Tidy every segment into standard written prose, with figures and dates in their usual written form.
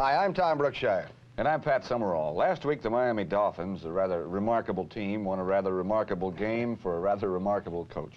Hi, I'm Tom Brookshire. And I'm Pat Summerall. Last week, the Miami Dolphins, a rather remarkable team, won a rather remarkable game for a rather remarkable coach.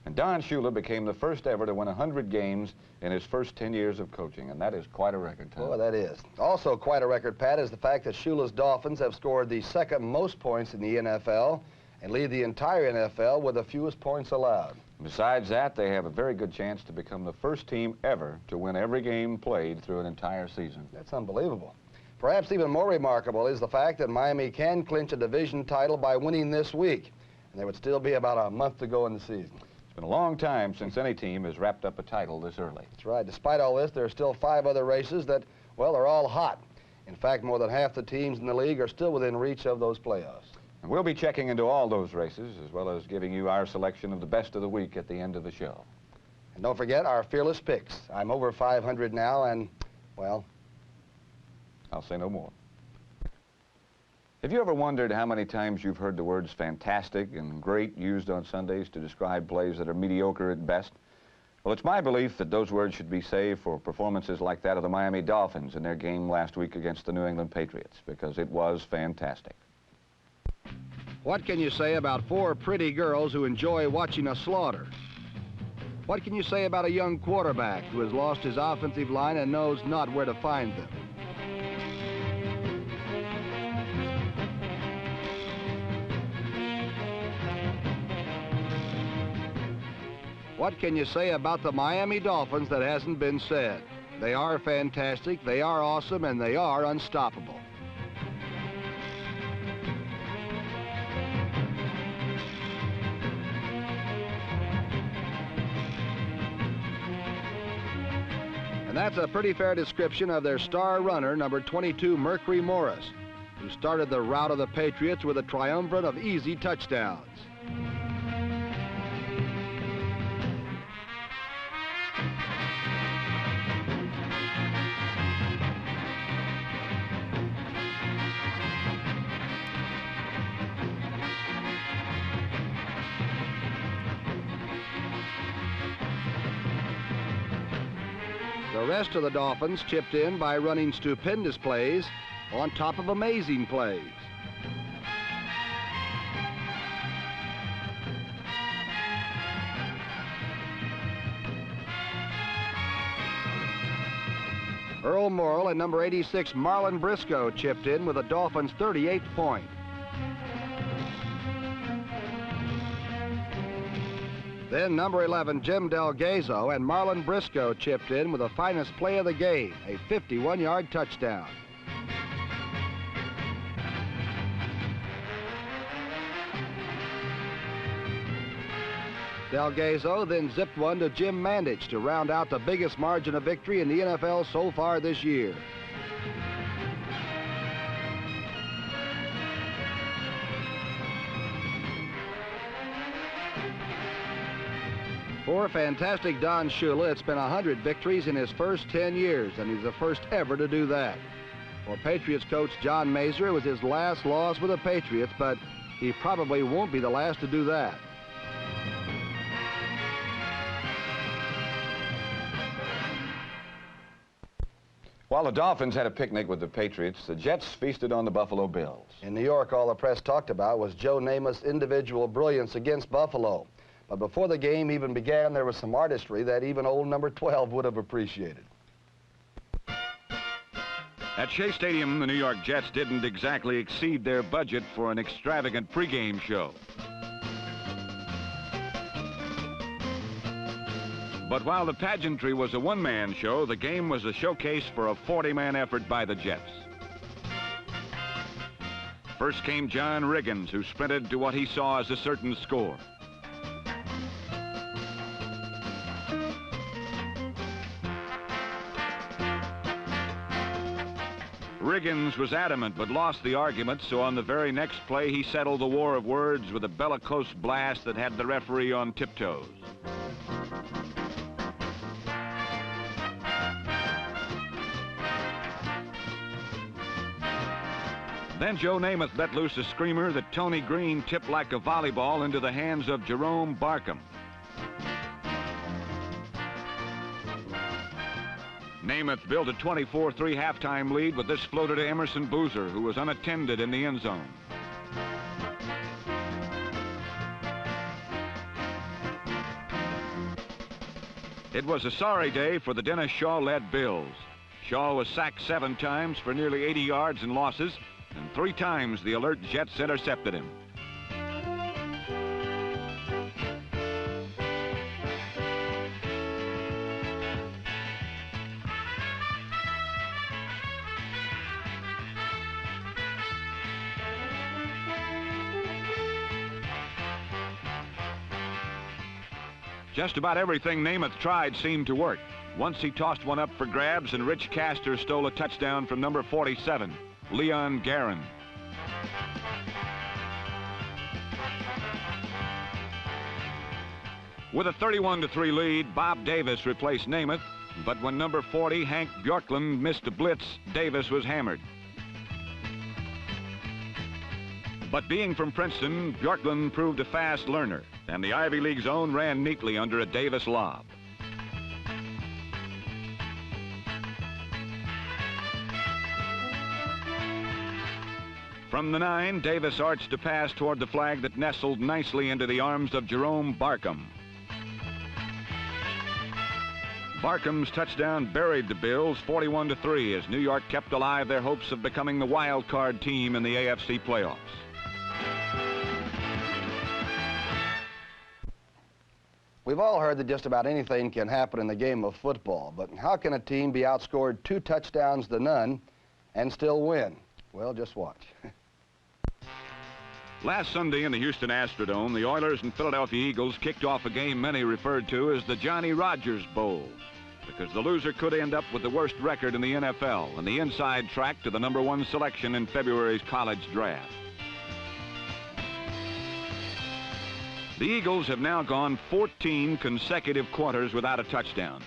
And Don Shula became the first ever to win 100 games in his first 10 years of coaching, and that is quite a record, Tom. Oh, that is. Also quite a record, Pat, is the fact that Shula's Dolphins have scored the second most points in the NFL and lead the entire NFL with the fewest points allowed. Besides that, they have a very good chance to become the first team ever to win every game played through an entire season. That's unbelievable. Perhaps even more remarkable is the fact that Miami can clinch a division title by winning this week, and there would still be about a month to go in the season. It's been a long time since any team has wrapped up a title this early. That's right. Despite all this, there are still 5 other races that, well, are all hot. In fact, more than half the teams in the league are still within reach of those playoffs. And we'll be checking into all those races, as well as giving you our selection of the best of the week at the end of the show. And don't forget our fearless picks. I'm over 500 now, and, well, I'll say no more. Have you ever wondered how many times you've heard the words fantastic and great used on Sundays to describe plays that are mediocre at best? Well, it's my belief that those words should be saved for performances like that of the Miami Dolphins in their game last week against the New England Patriots, because it was fantastic. What can you say about 4 pretty girls who enjoy watching a slaughter? What can you say about a young quarterback who has lost his offensive line and knows not where to find them? What can you say about the Miami Dolphins that hasn't been said? They are fantastic, they are awesome, and they are unstoppable. And that's a pretty fair description of their star runner, number 22, Mercury Morris, who started the rout of the Patriots with a triumvirate of easy touchdowns. The rest of the Dolphins chipped in by running stupendous plays on top of amazing plays. Earl Morrill and number 86 Marlon Briscoe chipped in with the Dolphins' 38th point. Then number 11, Jim Delgazo, and Marlon Briscoe chipped in with the finest play of the game, a 51-yard touchdown. Delgazo then zipped one to Jim Mandich to round out the biggest margin of victory in the NFL so far this year. For fantastic Don Shula, it's been 100 victories in his first 10 years, and he's the first ever to do that. For Patriots coach John Mazur, it was his last loss with the Patriots, but he probably won't be the last to do that. While the Dolphins had a picnic with the Patriots, the Jets feasted on the Buffalo Bills. In New York, all the press talked about was Joe Namath's individual brilliance against Buffalo. But before the game even began, there was some artistry that even old number 12 would have appreciated. At Shea Stadium, the New York Jets didn't exactly exceed their budget for an extravagant pregame show. But while the pageantry was a one-man show, the game was a showcase for a 40-man effort by the Jets. First came John Riggins, who sprinted to what he saw as a certain score. Riggins was adamant but lost the argument, so on the very next play he settled the war of words with a bellicose blast that had the referee on tiptoes. Then Joe Namath let loose a screamer that Tony Green tipped like a volleyball into the hands of Jerome Barkham. Namath built a 24-3 halftime lead with this floater to Emerson Boozer, who was unattended in the end zone. It was a sorry day for the Dennis Shaw-led Bills. Shaw was sacked 7 times for nearly 80 yards and losses, and 3 times the alert Jets intercepted him. Just about everything Namath tried seemed to work. Once he tossed one up for grabs, and Rich Castor stole a touchdown from number 47, Leon Guerin. With a 31-3 lead, Bob Davis replaced Namath, but when number 40, Hank Bjorklund, missed a blitz, Davis was hammered. But being from Princeton, Bjorklund proved a fast learner, and the Ivy League zone ran neatly under a Davis lob. From the 9, Davis arched a pass toward the flag that nestled nicely into the arms of Jerome Barkham. Barkham's touchdown buried the Bills 41-3 as New York kept alive their hopes of becoming the wild card team in the AFC playoffs. We've all heard that just about anything can happen in the game of football, but how can a team be outscored 2 touchdowns to none and still win? Well, just watch. Last Sunday in the Houston Astrodome, the Oilers and Philadelphia Eagles kicked off a game many referred to as the Johnny Rodgers Bowl, because the loser could end up with the worst record in the NFL and the inside track to the number 1 selection in February's college draft. The Eagles have now gone 14 consecutive quarters without a touchdown.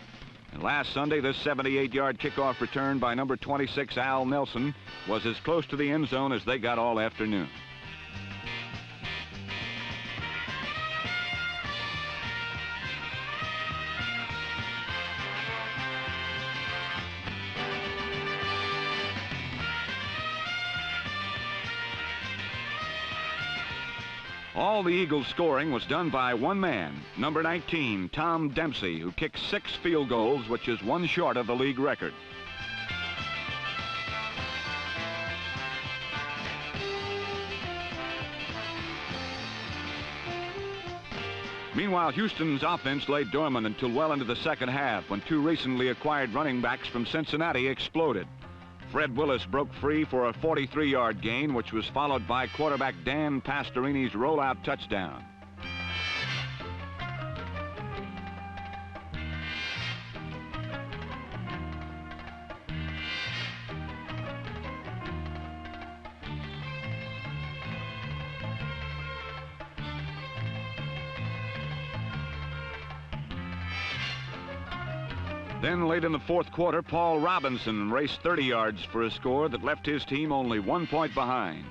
And last Sunday, this 78-yard kickoff return by number 26, Al Nelson, was as close to the end zone as they got all afternoon. All the Eagles' scoring was done by one man, number 19, Tom Dempsey, who kicked 6 field goals, which is 1 short of the league record. Meanwhile, Houston's offense lay dormant until well into the second half, when 2 recently acquired running backs from Cincinnati exploded. Fred Willis broke free for a 43-yard gain, which was followed by quarterback Dan Pastorini's rollout touchdown. Then late in the fourth quarter, Paul Robinson raced 30 yards for a score that left his team only 1 point behind.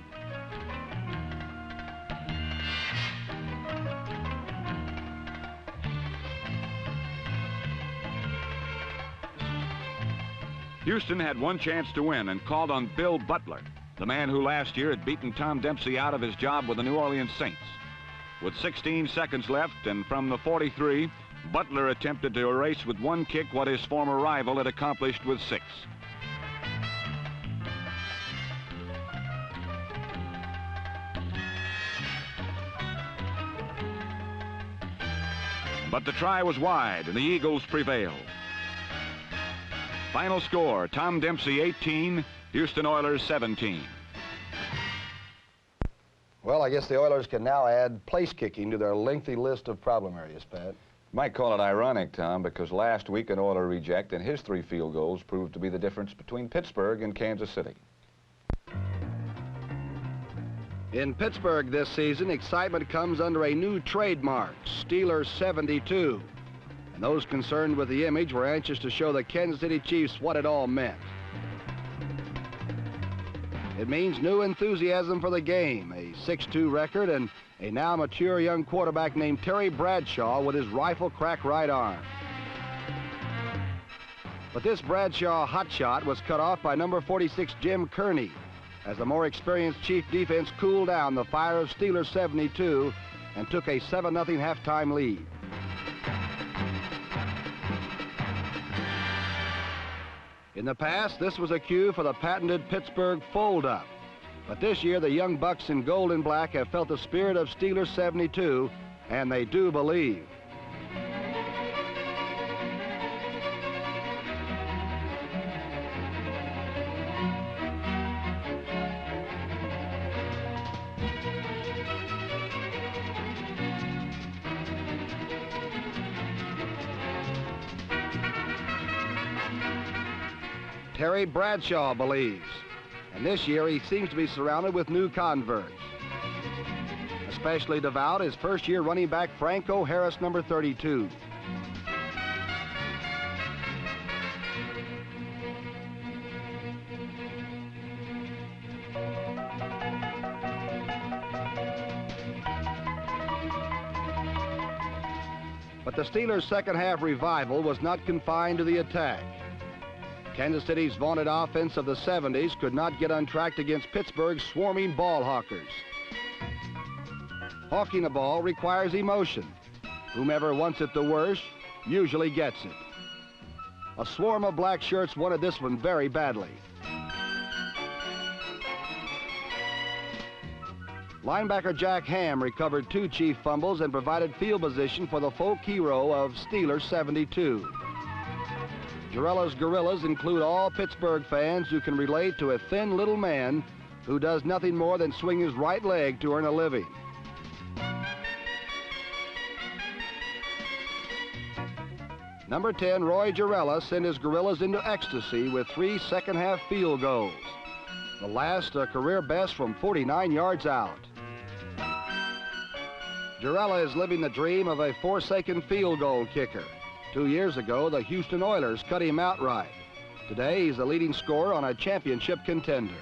Houston had one chance to win and called on Bill Butler, the man who last year had beaten Tom Dempsey out of his job with the New Orleans Saints. With 16 seconds left and from the 43, Butler attempted to erase with 1 kick what his former rival had accomplished with 6. But the try was wide, and the Eagles prevailed. Final score, Tom Dempsey 18, Houston Oilers 17. Well, I guess the Oilers can now add place kicking to their lengthy list of problem areas, Pat. Might call it ironic, Tom, because last week an Oiler reject and his 3 field goals proved to be the difference between Pittsburgh and Kansas City. In Pittsburgh this season, excitement comes under a new trademark, Steelers 72. And those concerned with the image were anxious to show the Kansas City Chiefs what it all meant. It means new enthusiasm for the game, a 6-2 record, and a now mature young quarterback named Terry Bradshaw with his rifle-crack right arm. But this Bradshaw hotshot was cut off by number 46 Jim Kearney as the more experienced Chief defense cooled down the fire of Steelers 72 and took a 7-0 halftime lead. In the past, this was a cue for the patented Pittsburgh fold-up. But this year, the young Bucks in gold and black have felt the spirit of Steelers 72, and they do believe. Terry Bradshaw believes, and this year he seems to be surrounded with new converts. Especially devout is first-year running back Franco Harris, number 32. But the Steelers' second-half revival was not confined to the attack. Kansas City's vaunted offense of the 70s could not get untracked against Pittsburgh's swarming ball hawkers. Hawking a ball requires emotion. Whomever wants it the worst usually gets it. A swarm of black shirts wanted this one very badly. Linebacker Jack Ham recovered 2 Chief fumbles and provided field position for the folk hero of Steelers 72. Jarrella's Gorillas include all Pittsburgh fans who can relate to a thin little man who does nothing more than swing his right leg to earn a living. Number 10, Roy Jarrella, sent his Gorillas into ecstasy with 3 second-half field goals. The last a career best from 49 yards out. Jarrella is living the dream of a forsaken field goal kicker. 2 years ago, the Houston Oilers cut him outright. Today, he's the leading scorer on a championship contender.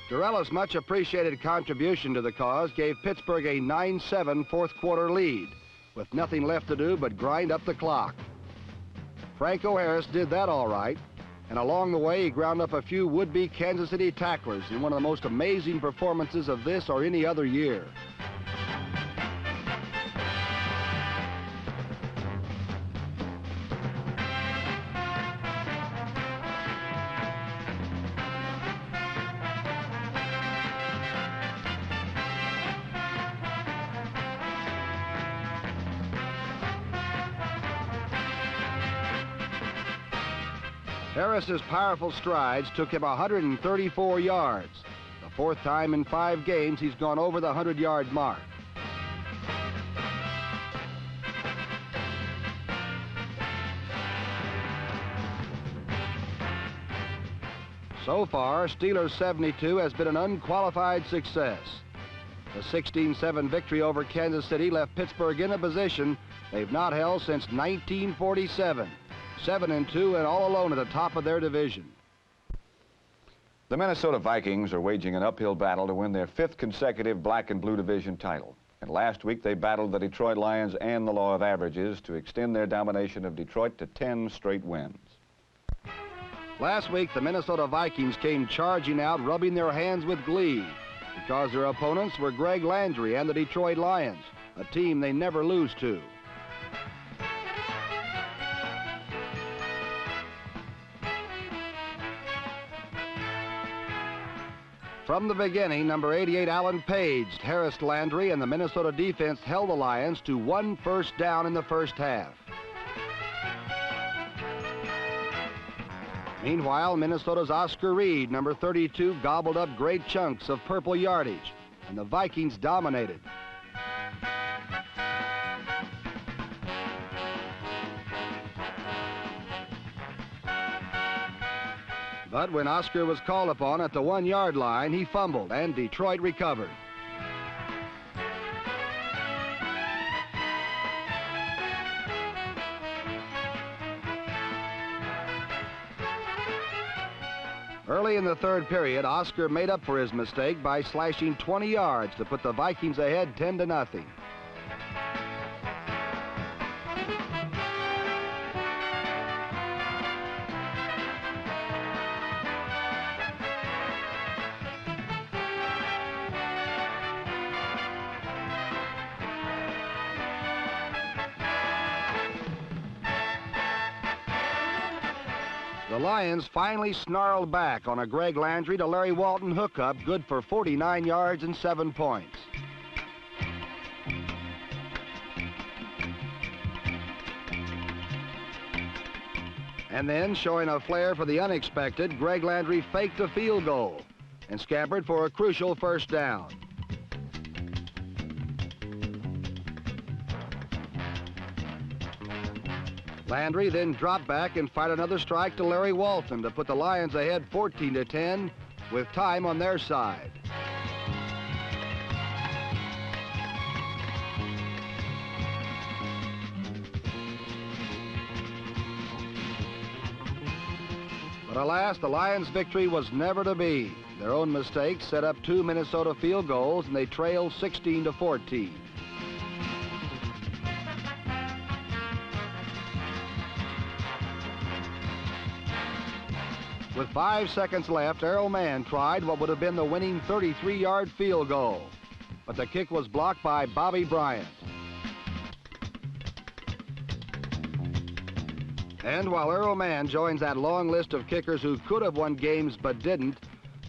Jarrella's much appreciated contribution to the cause gave Pittsburgh a 9-7 fourth quarter lead, with nothing left to do but grind up the clock. Franco Harris did that all right, and along the way he ground up a few would-be Kansas City tacklers in one of the most amazing performances of this or any other year. Harris's powerful strides took him 134 yards. The 4th time in 5 games he's gone over the 100-yard mark. So far, Steelers 72 has been an unqualified success. The 16-7 victory over Kansas City left Pittsburgh in a position they've not held since 1947. 7-2 and all alone at the top of their division. The Minnesota Vikings are waging an uphill battle to win their 5th consecutive black and blue division title. And last week they battled the Detroit Lions and the law of averages to extend their domination of Detroit to 10 straight wins. Last week the Minnesota Vikings came charging out, rubbing their hands with glee because their opponents were Greg Landry and the Detroit Lions, a team they never lose to. From the beginning, number 88 Alan Page harassed Landry, and the Minnesota defense held the Lions to 1 first down in the first half. Meanwhile, Minnesota's Oscar Reed, number 32, gobbled up great chunks of purple yardage, and the Vikings dominated. But when Oscar was called upon at the 1-yard line, he fumbled, and Detroit recovered. Early in the 3rd period, Oscar made up for his mistake by slashing 20 yards to put the Vikings ahead 10-0. The Lions finally snarled back on a Greg Landry to Larry Walton hookup, good for 49 yards and 7 points. And then, showing a flair for the unexpected, Greg Landry faked a field goal and scampered for a crucial first down. Landry then dropped back and fired another strike to Larry Walton to put the Lions ahead 14-10 with time on their side. But alas, the Lions' victory was never to be. Their own mistakes set up 2 Minnesota field goals, and they trailed 16-14. With 5 seconds left, Errol Mann tried what would have been the winning 33-yard field goal, but the kick was blocked by Bobby Bryant. And while Errol Mann joins that long list of kickers who could have won games but didn't,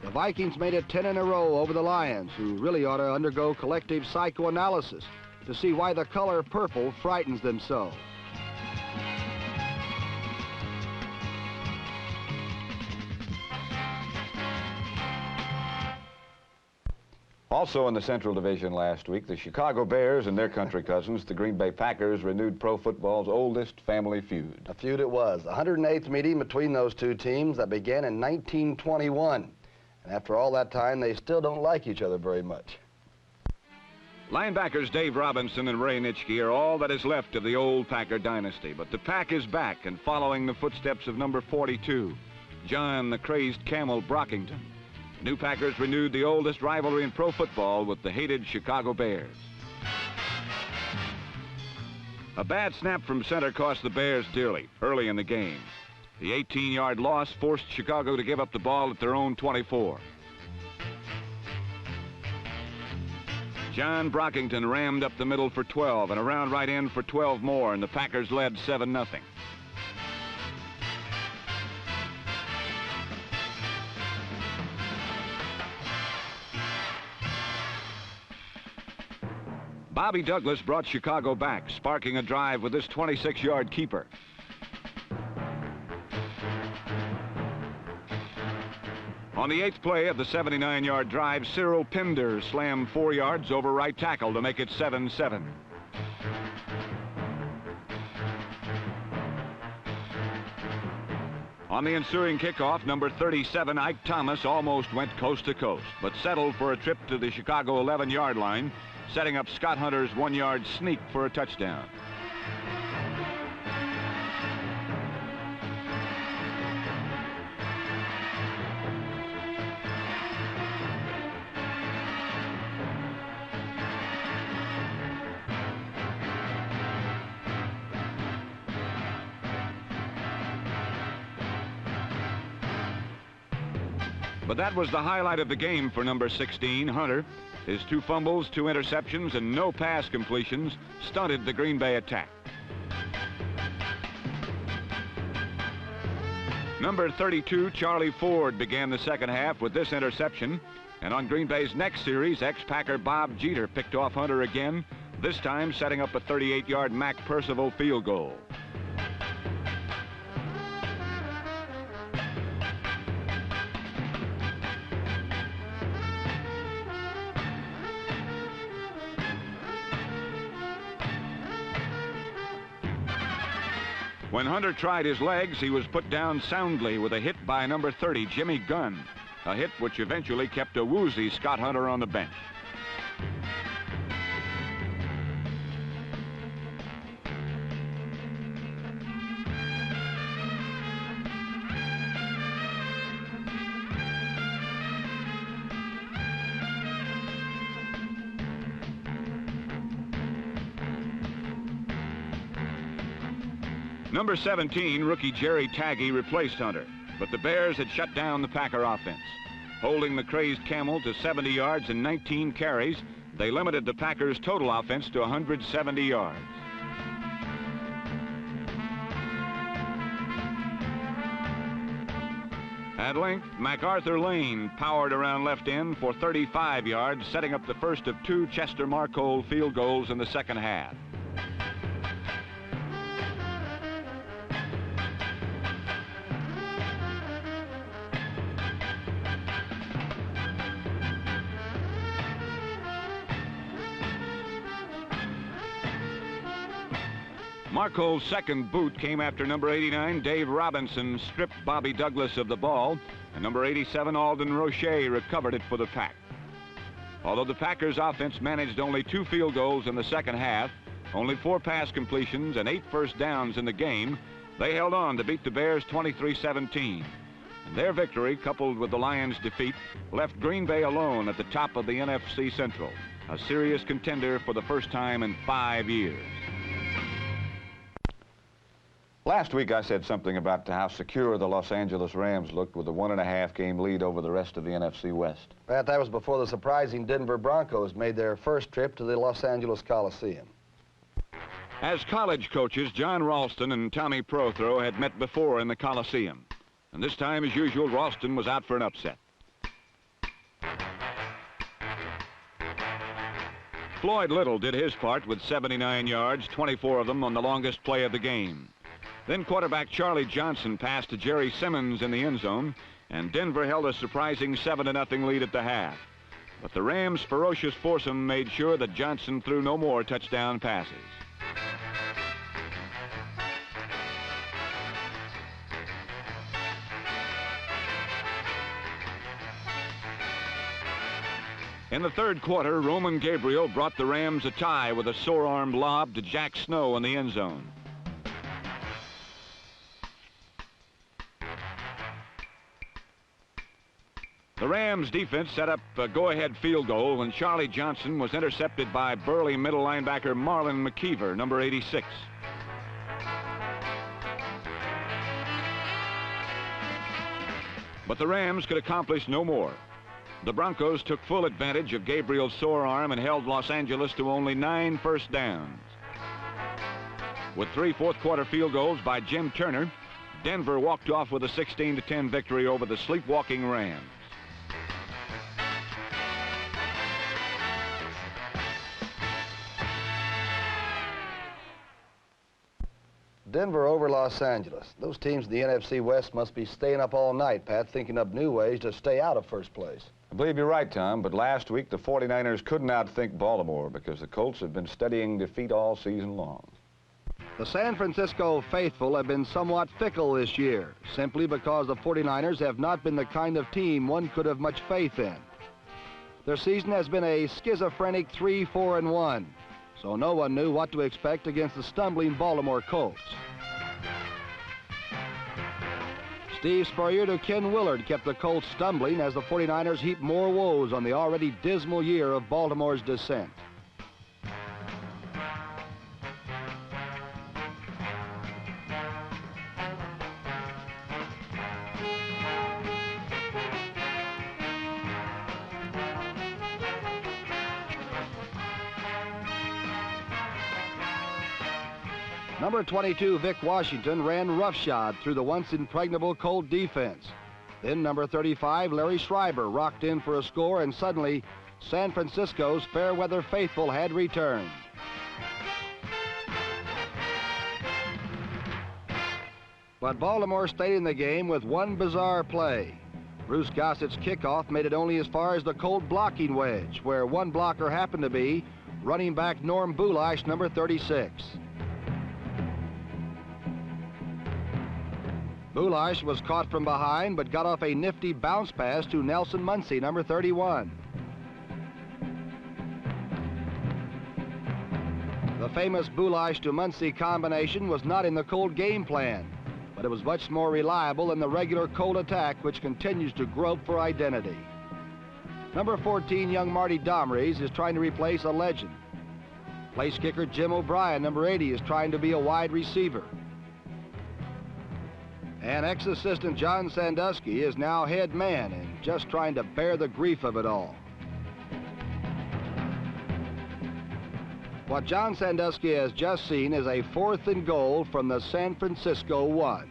the Vikings made it 10 in a row over the Lions, who really ought to undergo collective psychoanalysis to see why the color purple frightens them so. Also in the Central Division last week, the Chicago Bears and their country cousins, the Green Bay Packers, renewed pro football's oldest family feud. A feud it was. The 108th meeting between those two teams that began in 1921. And after all that time, they still don't like each other very much. Linebackers Dave Robinson and Ray Nitschke are all that is left of the old Packer dynasty, but the Pack is back and following the footsteps of number 42, John the Crazed Camel Brockington. The new Packers renewed the oldest rivalry in pro football with the hated Chicago Bears. A bad snap from center cost the Bears dearly early in the game. The 18-yard loss forced Chicago to give up the ball at their own 24. John Brockington rammed up the middle for 12 and around right end for 12 more, and the Packers led 7-0. Bobby Douglas brought Chicago back, sparking a drive with this 26-yard keeper. On the 8th play of the 79-yard drive, Cyril Pinder slammed 4 yards over right tackle to make it 7-7. On the ensuing kickoff, number 37, Ike Thomas, almost went coast to coast, but settled for a trip to the Chicago 11-yard line, setting up Scott Hunter's 1-yard sneak for a touchdown. But that was the highlight of the game for number 16, Hunter. His 2 fumbles, 2 interceptions, and no pass completions stunted the Green Bay attack. Number 32, Charlie Ford, began the second half with this interception. And on Green Bay's next series, ex-Packer Bob Jeter picked off Hunter again, this time setting up a 38-yard Mac Percival field goal. When Hunter tried his legs, he was put down soundly with a hit by number 30, Jimmy Gunn, a hit which eventually kept a woozy Scott Hunter on the bench. Number 17, rookie Jerry Taggy, replaced Hunter, but the Bears had shut down the Packer offense. Holding the Crazed Camel to 70 yards and 19 carries, they limited the Packers' total offense to 170 yards. At length, MacArthur Lane powered around left end for 35 yards, setting up the first of 2 Chester Marcole field goals in the second half. Marcole's second boot came after number 89, Dave Robinson, stripped Bobby Douglas of the ball, and number 87, Alden Roche, recovered it for the Pack. Although the Packers' offense managed only 2 field goals in the second half, only 4 pass completions and 8 first downs in the game, they held on to beat the Bears 23-17. And their victory, coupled with the Lions' defeat, left Green Bay alone at the top of the NFC Central, a serious contender for the first time in 5 years. Last week I said something about how secure the Los Angeles Rams looked with a 1.5 game lead over the rest of the NFC West. Pat, that was before the surprising Denver Broncos made their first trip to the Los Angeles Coliseum. As college coaches, John Ralston and Tommy Prothro had met before in the Coliseum. And this time, as usual, Ralston was out for an upset. Floyd Little did his part with 79 yards, 24 of them on the longest play of the game. Then quarterback Charlie Johnson passed to Jerry Simmons in the end zone, and Denver held a surprising 7-0 lead at the half. But the Rams' ferocious foursome made sure that Johnson threw no more touchdown passes. In the third quarter, Roman Gabriel brought the Rams a tie with a sore-arm lob to Jack Snow in the end zone. The Rams defense set up a go-ahead field goal when Charlie Johnson was intercepted by burly middle linebacker Marlon McKeever, number 86. But the Rams could accomplish no more. The Broncos took full advantage of Gabriel's sore arm and held Los Angeles to only 9 first downs. With 3 fourth-quarter field goals by Jim Turner, Denver walked off with a 16-10 victory over the sleepwalking Rams. Denver over Los Angeles. Those teams in the NFC West must be staying up all night, Pat, thinking up new ways to stay out of first place. I believe you're right, Tom, but last week the 49ers couldn't outthink Baltimore because the Colts have been studying defeat all season long. The San Francisco faithful have been somewhat fickle this year, simply because the 49ers have not been the kind of team one could have much faith in. Their season has been a schizophrenic 3-4-1, so no one knew what to expect against the stumbling Baltimore Colts. Steve Spurrier to Ken Willard kept the Colts stumbling as the 49ers heaped more woes on the already dismal year of Baltimore's descent. Number 22, Vic Washington, ran roughshod through the once impregnable Colt defense. Then number 35, Larry Schreiber, rocked in for a score, and suddenly San Francisco's fair-weather faithful had returned. But Baltimore stayed in the game with one bizarre play. Bruce Gossett's kickoff made it only as far as the Colt blocking wedge, where one blocker happened to be running back Norm Bulash, number 36. Bulash was caught from behind, but got off a nifty bounce pass to Nelson Muncy, number 31. The famous Bulash to Muncy combination was not in the Colt game plan, but it was much more reliable than the regular Colt attack, which continues to grope for identity. Number 14, young Marty Domrese, is trying to replace a legend. Place kicker Jim O'Brien, number 80, is trying to be a wide receiver. And ex-assistant John Sandusky is now head man and just trying to bear the grief of it all. What John Sandusky has just seen is a 4th and goal from the San Francisco 1.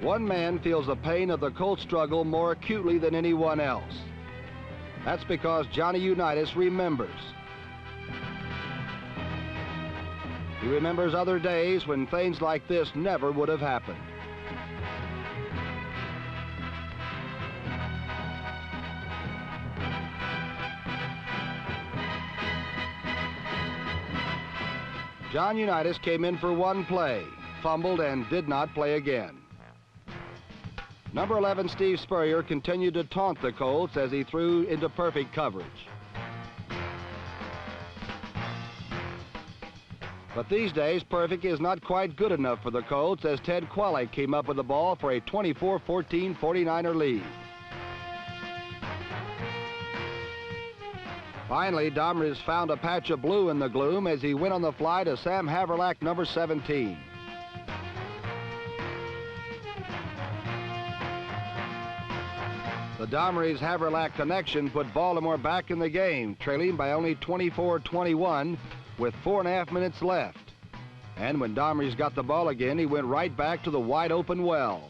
One man feels the pain of the Colts struggle more acutely than anyone else. That's because Johnny Unitas remembers. He remembers other days when things like this never would have happened. John Unitas came in for one play, fumbled, and did not play again. Number 11, Steve Spurrier, continued to taunt the Colts as he threw into perfect coverage. But these days, perfect is not quite good enough for the Colts as Ted Qualley came up with the ball for a 24-14 49er lead. Finally, Domrys found a patch of blue in the gloom as he went on the fly to Sam Haverlack, number 17. The Domrys-Haverlack connection put Baltimore back in the game, trailing by only 24-21 with 4.5 minutes left. And when Domrys got the ball again, he went right back to the wide-open well.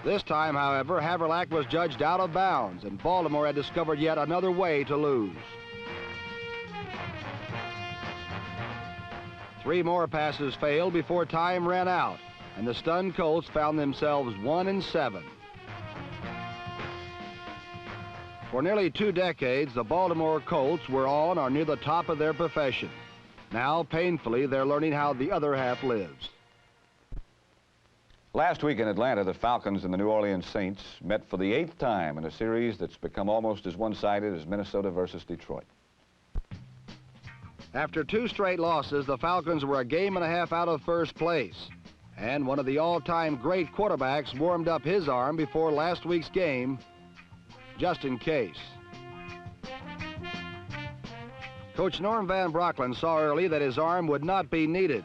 This time, however, Haverlack was judged out of bounds, and Baltimore had discovered yet another way to lose. 3 more passes failed before time ran out, and the stunned Colts found themselves 1-7. For nearly 2 decades, the Baltimore Colts were on or near the top of their profession. Now, painfully, they're learning how the other half lives. Last week in Atlanta, the Falcons and the New Orleans Saints met for the 8th time in a series that's become almost as one-sided as Minnesota versus Detroit. After 2 straight losses, the Falcons were a game and a half out of first place. And one of the all-time great quarterbacks warmed up his arm before last week's game, just in case. Coach Norm Van Brocklin saw early that his arm would not be needed,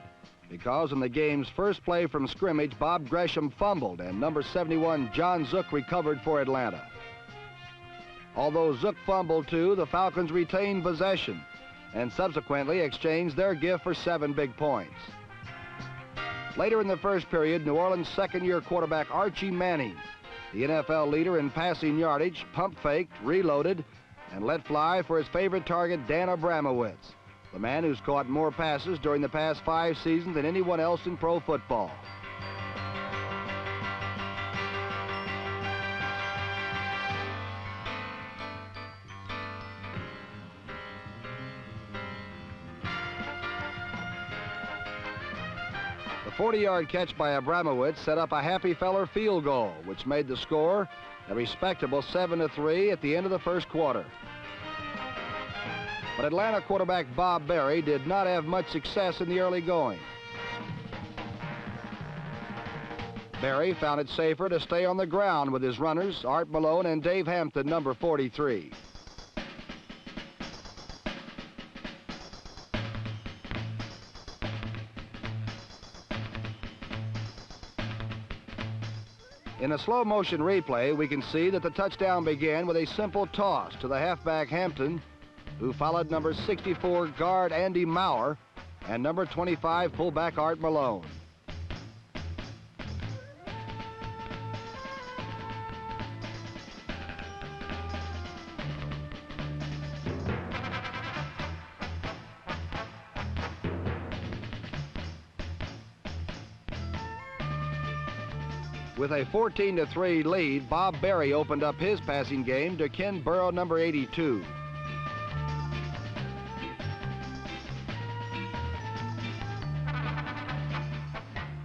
because in the game's first play from scrimmage, Bob Gresham fumbled and number 71 John Zook recovered for Atlanta. Although Zook fumbled too, the Falcons retained possession and subsequently exchanged their gift for 7 big points. Later in the first period, New Orleans' second-year quarterback Archie Manning, the NFL leader in passing yardage, pump-faked, reloaded, and let fly for his favorite target, Dan Abramowitz, the man who's caught more passes during the past 5 seasons than anyone else in pro football. The 40-yard catch by Abramowitz set up a happy feller field goal, which made the score a respectable 7-3 at the end of the first quarter. But Atlanta quarterback Bob Berry did not have much success in the early going. Berry found it safer to stay on the ground with his runners, Art Malone and Dave Hampton, number 43. In a slow-motion replay, we can see that the touchdown began with a simple toss to the halfback Hampton, who followed number 64 guard Andy Maurer and number 25 fullback Art Malone. With a 14-3 lead, Bob Berry opened up his passing game to Ken Burrow, number 82.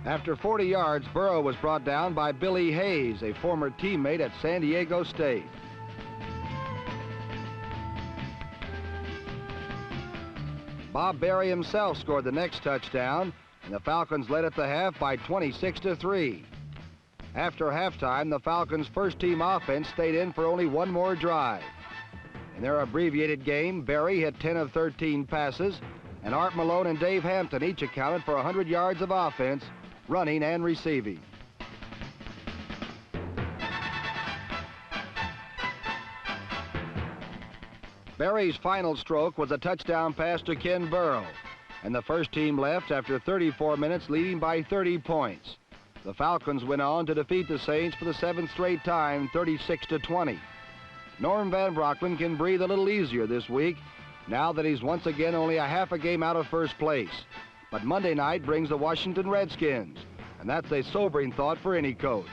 After 40 yards, Burrow was brought down by Billy Hayes, a former teammate at San Diego State. Bob Berry himself scored the next touchdown, and the Falcons led at the half by 26-3. After halftime, the Falcons' first-team offense stayed in for only one more drive. In their abbreviated game, Berry hit 10 of 13 passes, and Art Malone and Dave Hampton each accounted for 100 yards of offense, running and receiving. Berry's final stroke was a touchdown pass to Ken Burrow, and the first team left after 34 minutes, leading by 30 points. The Falcons went on to defeat the Saints for the 7th straight time, 36-20. Norm Van Brocklin can breathe a little easier this week, now that he's once again only a half a game out of first place. But Monday night brings the Washington Redskins, and that's a sobering thought for any coach.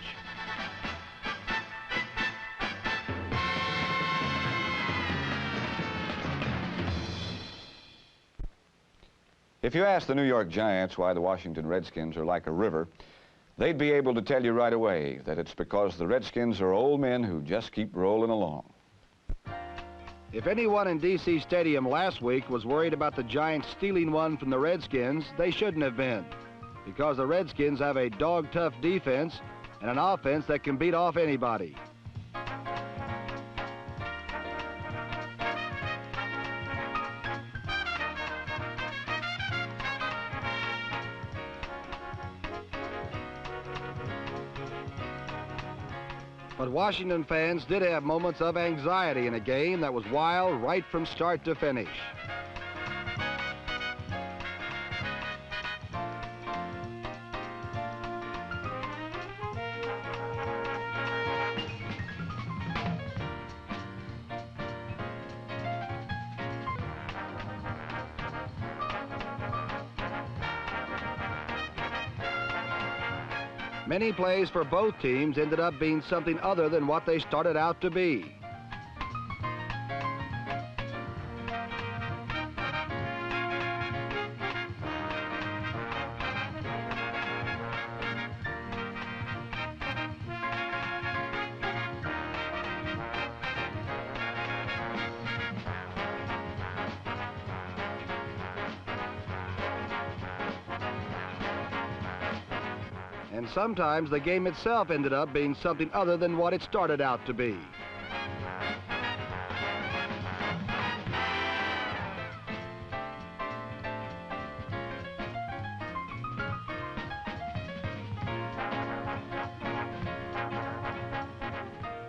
If you ask the New York Giants why the Washington Redskins are like a river, they'd be able to tell you right away that it's because the Redskins are old men who just keep rolling along. If anyone in D.C. Stadium last week was worried about the Giants stealing one from the Redskins, they shouldn't have been, because the Redskins have a dog-tough defense and an offense that can beat off anybody. But Washington fans did have moments of anxiety in a game that was wild right from start to finish. Many plays for both teams ended up being something other than what they started out to be. And sometimes the game itself ended up being something other than what it started out to be.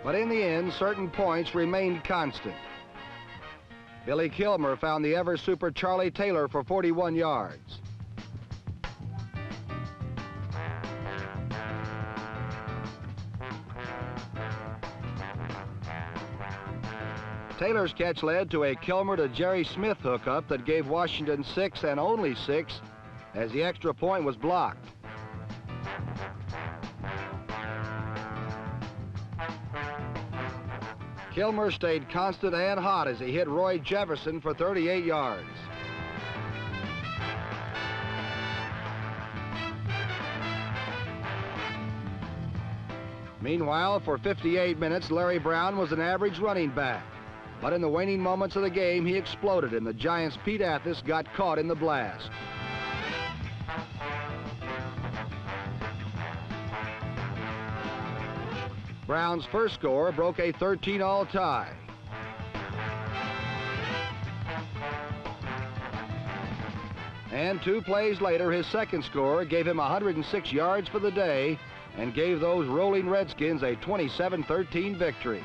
But in the end, certain points remained constant. Billy Kilmer found the ever-super Charlie Taylor for 41 yards. Taylor's catch led to a Kilmer to Jerry Smith hookup that gave Washington 6 and only 6 as the extra point was blocked. Kilmer stayed constant and hot as he hit Roy Jefferson for 38 yards. Meanwhile, for 58 minutes, Larry Brown was an average running back. But in the waning moments of the game, he exploded, and the Giants' Pete Athis got caught in the blast. Brown's first score broke a 13-all tie. And 2 plays later, his second score gave him 106 yards for the day and gave those rolling Redskins a 27-13 victory.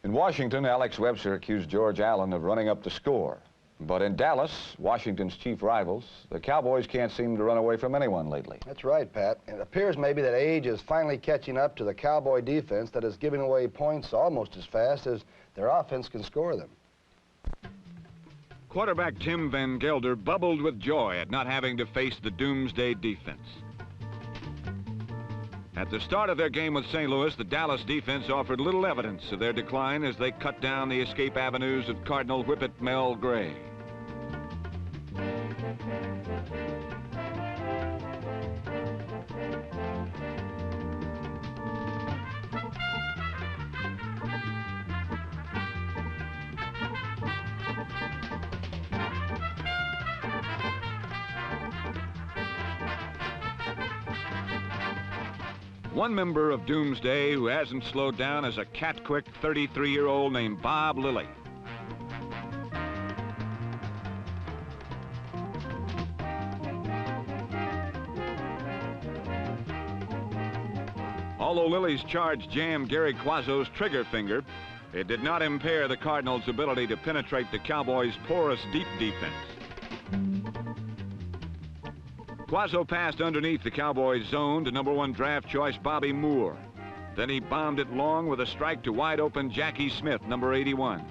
In Washington, Alex Webster accused George Allen of running up the score. But in Dallas, Washington's chief rivals, the Cowboys can't seem to run away from anyone lately. That's right, Pat. It appears maybe that age is finally catching up to the Cowboy defense that is giving away points almost as fast as their offense can score them. Quarterback Tim Van Gelder bubbled with joy at not having to face the doomsday defense. At the start of their game with St. Louis, the Dallas defense offered little evidence of their decline as they cut down the escape avenues of Cardinal Whippet Mel Gray. One member of Doomsday who hasn't slowed down is a cat-quick 33-year-old named Bob Lilly. Although Lily's charge jammed Gary Quazzo's trigger finger, it did not impair the Cardinals' ability to penetrate the Cowboys' porous deep defense. Quazzo passed underneath the Cowboys' zone to #1 draft choice Bobby Moore. Then he bombed it long with a strike to wide open Jackie Smith, number 81.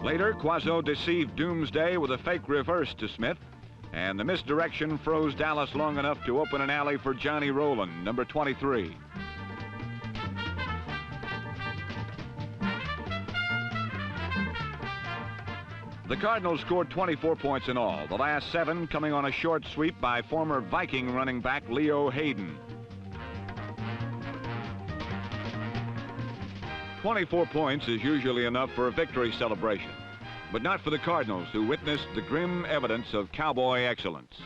Later, Quazzo deceived Doomsday with a fake reverse to Smith, and the misdirection froze Dallas long enough to open an alley for Johnny Rowland, number 23. The Cardinals scored 24 points in all, the last 7 coming on a short sweep by former Viking running back Leo Hayden. 24 points is usually enough for a victory celebration, but not for the Cardinals, who witnessed the grim evidence of Cowboy excellence.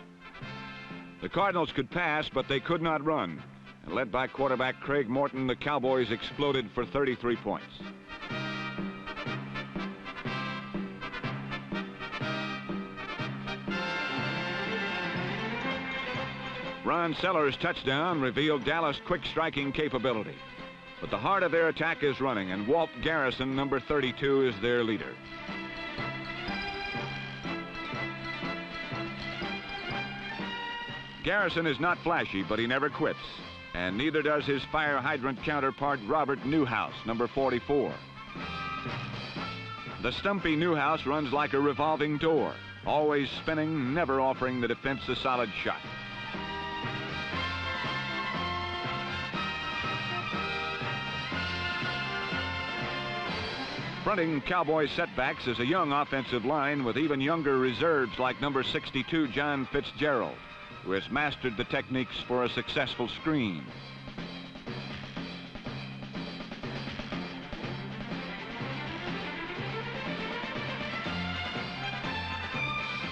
The Cardinals could pass, but they could not run, and led by quarterback Craig Morton, the Cowboys exploded for 33 points. Ron Sellers' touchdown revealed Dallas' quick striking capability. But the heart of their attack is running, and Walt Garrison, number 32, is their leader. Garrison is not flashy, but he never quits, and neither does his fire hydrant counterpart Robert Newhouse, number 44. The stumpy Newhouse runs like a revolving door, always spinning, never offering the defense a solid shot. Fronting Cowboys setbacks is a young offensive line with even younger reserves like number 62, John Fitzgerald, who has mastered the techniques for a successful screen.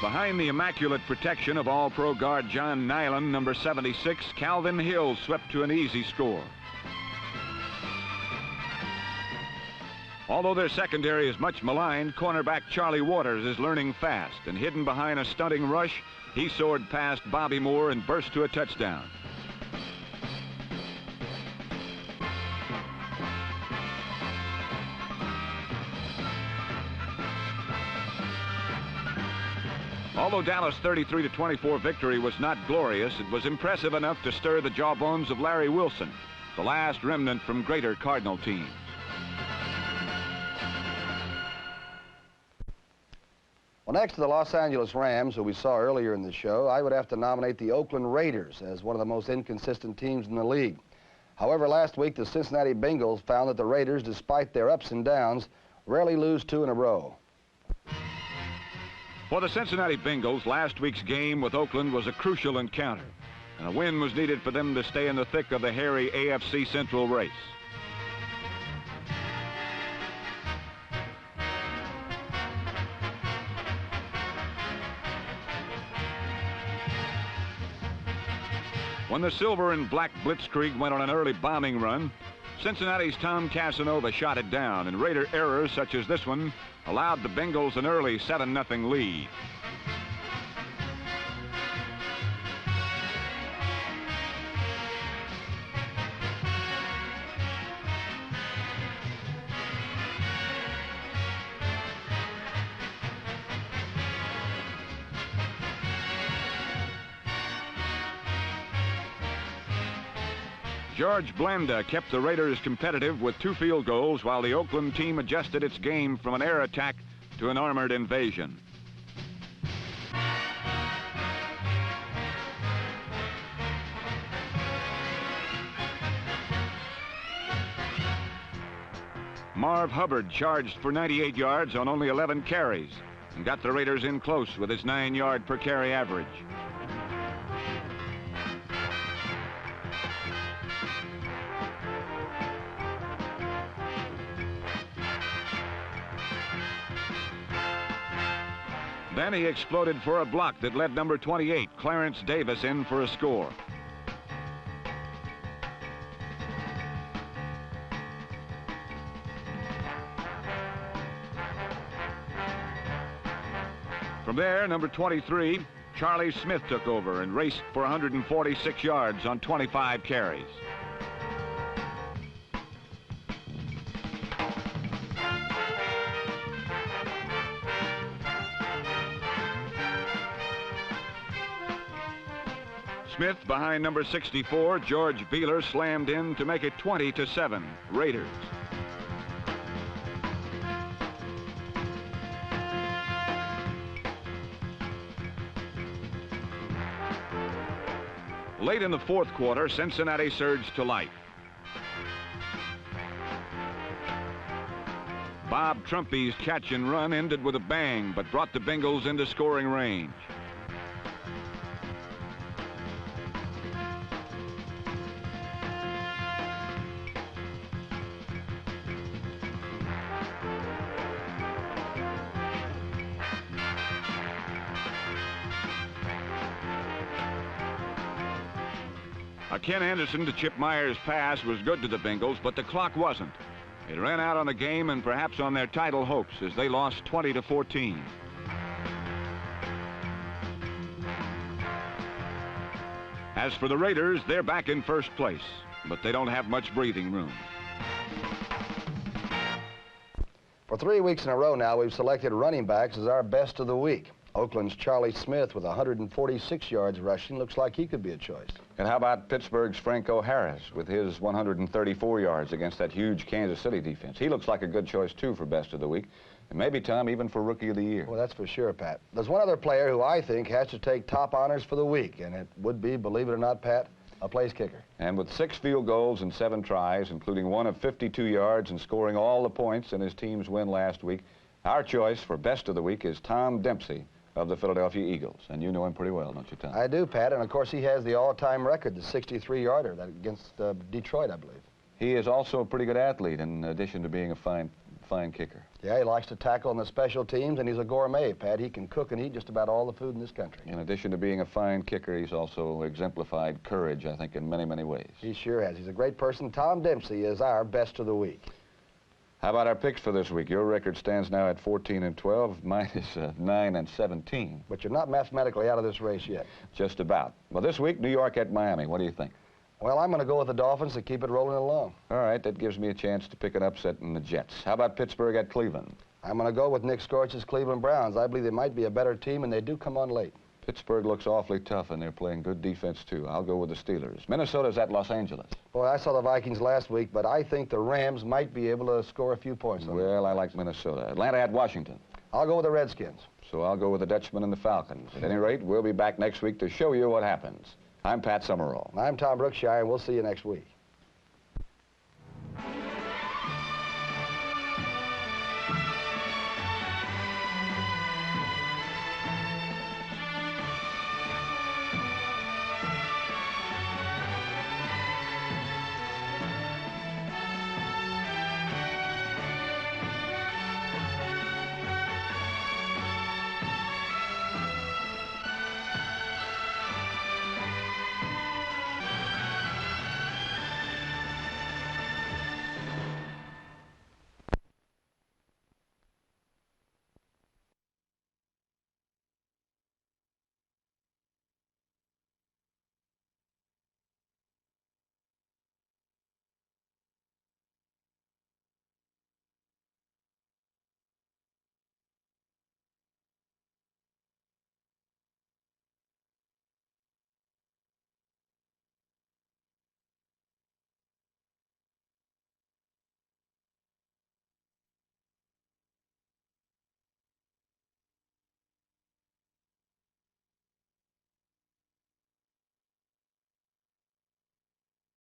Behind the immaculate protection of All-Pro guard John Nyland, number 76, Calvin Hill swept to an easy score. Although their secondary is much maligned, cornerback Charlie Waters is learning fast, and hidden behind a stunting rush, he soared past Bobby Moore and burst to a touchdown. Although Dallas' 33-24 victory was not glorious, it was impressive enough to stir the jawbones of Larry Wilson, the last remnant from greater Cardinal teams. Well, next to the Los Angeles Rams, who we saw earlier in the show, I would have to nominate the Oakland Raiders as one of the most inconsistent teams in the league. However, last week, the Cincinnati Bengals found that the Raiders, despite their ups and downs, rarely lose 2 in a row. For the Cincinnati Bengals, last week's game with Oakland was a crucial encounter, and a win was needed for them to stay in the thick of the hairy AFC Central race. When the Silver and Black Blitzkrieg went on an early bombing run, Cincinnati's Tom Casanova shot it down, and Raider errors such as this one allowed the Bengals an early 7-0 lead. George Blanda kept the Raiders competitive with 2 field goals while the Oakland team adjusted its game from an air attack to an armored invasion. Marv Hubbard charged for 98 yards on only 11 carries and got the Raiders in close with his 9-yard per carry average. Then he exploded for a block that led number 28, Clarence Davis, in for a score. From there, number 23, Charlie Smith took over and raced for 146 yards on 25 carries. Smith, behind number 64, George Beeler, slammed in to make it 20-7, Raiders. Late in the fourth quarter, Cincinnati surged to life. Bob Trumpy's catch and run ended with a bang, but brought the Bengals into scoring range. A Ken Anderson to Chip Myers pass was good to the Bengals, but the clock wasn't. It ran out on the game and perhaps on their title hopes as they lost 20-14. As for the Raiders, they're back in first place, but they don't have much breathing room. For 3 weeks in a row now, we've selected running backs as our best of the week. Oakland's Charlie Smith with 146 yards rushing looks like he could be a choice. And how about Pittsburgh's Franco Harris with his 134 yards against that huge Kansas City defense? He looks like a good choice, too, for best of the week. And maybe, Tom, even for Rookie of the Year. Well, that's for sure, Pat. There's one other player who I think has to take top honors for the week, and it would be, believe it or not, Pat, a place kicker. And with 6 field goals and 7 tries, including one of 52 yards and scoring all the points in his team's win last week, our choice for best of the week is Tom Dempsey of the Philadelphia Eagles. And you know him pretty well, don't you, Tom? I do, Pat, and of course he has the all-time record, the 63-yarder against Detroit, I believe. He is also a pretty good athlete in addition to being a fine kicker. Yeah, he likes to tackle on the special teams, and he's a gourmet, Pat. He can cook and eat just about all the food in this country. In addition to being a fine kicker, he's also exemplified courage, I think, in many, many ways. He sure has. He's a great person. Tom Dempsey is our best of the week. How about our picks for this week? Your record stands now at 14-12. Mine is 9-17. But you're not mathematically out of this race yet. Just about. Well, this week, New York at Miami. What do you think? Well, I'm going to go with the Dolphins to keep it rolling along. All right, that gives me a chance to pick an upset in the Jets. How about Pittsburgh at Cleveland? I'm going to go with Nick Scorch's Cleveland Browns. I believe they might be a better team, and they do come on late. Pittsburgh looks awfully tough, and they're playing good defense, too. I'll go with the Steelers. Minnesota's at Los Angeles. Boy, I saw the Vikings last week, but I think the Rams might be able to score a few points on them. Well, I like Minnesota. Atlanta at Washington. I'll go with the Redskins. So I'll go with the Dutchman and the Falcons. At any rate, we'll be back next week to show you what happens. I'm Pat Summerall. I'm Tom Brookshire, and we'll see you next week.